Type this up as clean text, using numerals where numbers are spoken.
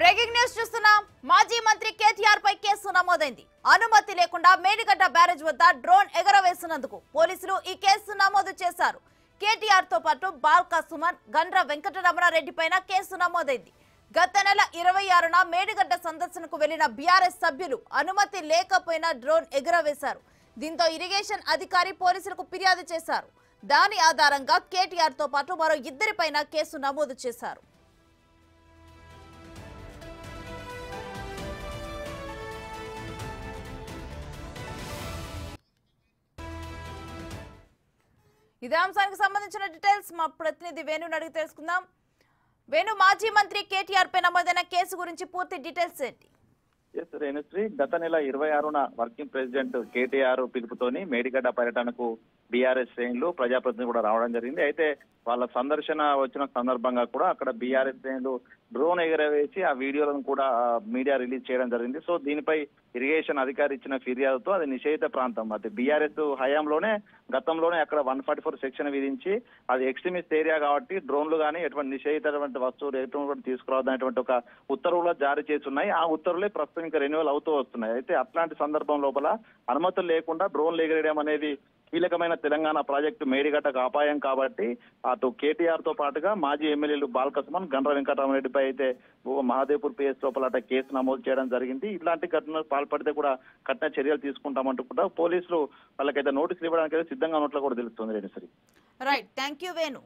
Breaking news చూస్తున్నాం. మాజీ మంత్రి కేటీఆర్ పై కేసు నమోదైంది. అనుమతి లేకుండా మేడిగడ్డ బ్యారేజ్ వద్ద డ్రోన్ ఎగరవేసినందుకు పోలీసులు ఈ కేసు నమోదు చేశారు. కేటీఆర్ తో పాటు బాల్కా సుమన్, గండ్ర వెంకటరమణారెడ్డి పైన కేసు నమోదైంది. గత నెల 26న మేడిగడ్డ సందర్శనకు వెళ్లిన బీఆర్ఎస్ సభ్యులు అనుమతి లేకపోయినా డ్రోన్ ఎగరవేశారు. దీంతో ఇరిగేషన్ అధికారి పోలీసులకు ఫిర్యాదు చేశారు. దాని ఆధారంగా కేటీఆర్ తో పాటు మరో ఇద్దరిపైన కేసు నమోదు చేశారు. ఇదే అంశానికి సంబంధించిన డీటెయిల్స్ మా ప్రతినిధి వేణుని అడిగి తెలుసుకుందాం. వేణు, మాజీ మంత్రి కేటీఆర్ పై నమోదైన కేసు గురించి పూర్తి డీటెయిల్స్ ఏంటి? రేణుశ్రీ, గత నెల 26న వర్కింగ్ ప్రెసిడెంట్ కేటీఆర్ పిలుపుతోని మేడిగడ్డ పర్యటనకు బీఆర్ఎస్ శ్రేణులు, ప్రజాప్రతినిధులు కూడా రావడం జరిగింది. అయితే వాళ్ళ సందర్శన వచ్చిన సందర్భంగా కూడా అక్కడ బీఆర్ఎస్ శ్రేణులు డ్రోన్ ఎగరవేసి ఆ వీడియోలను కూడా మీడియా రిలీజ్ చేయడం జరిగింది. సో దీనిపై ఇరిగేషన్ అధికారి ఇచ్చిన ఫిర్యాదుతో అది నిషేధిత ప్రాంతం, అది బీఆర్ఎస్ హయాంలోనే గతంలోనే అక్కడ 144 సెక్షన్ విధించి అది ఎక్స్ట్రీమిస్ట్ ఏరియా కాబట్టి డ్రోన్లు కానీ ఎటువంటి నిషేధితటువంటి వస్తువులు ఎటువంటి తీసుకురావద్దనేటువంటి ఒక ఉత్తర్వులు జారీ చేసి ఉన్నాయి. ఆ ఉత్తర్వులే ప్రస్తుతం ఇంకా రెన్యువల్ అవుతూ వస్తున్నాయి. అయితే అట్లాంటి సందర్భం లోపల అనుమతులు లేకుండా డ్రోన్లు ఎగరేయడం అనేది కీలకమైన తెలంగాణ ప్రాజెక్టు మేడిగడ్డకు అపాయం కాబట్టి అటు కేటీఆర్ తో పాటుగా మాజీ ఎమ్మెల్యేలు బాల్కా సుమన్, గండ్ర వెంకటరామరెడ్డిపై అయితే మహాదేవ్పూర్ పిఎస్ లోపల కేసు నమోదు చేయడం జరిగింది. ఇలాంటి ఘటనలు పాల్పడితే కూడా కఠిన చర్యలు తీసుకుంటామంటూ కూడా పోలీసులు వాళ్ళకైతే నోటీసులు ఇవ్వడానికి సిద్ధంగా ఉన్నట్లు కూడా తెలుస్తుంది. Right, thank you Venu.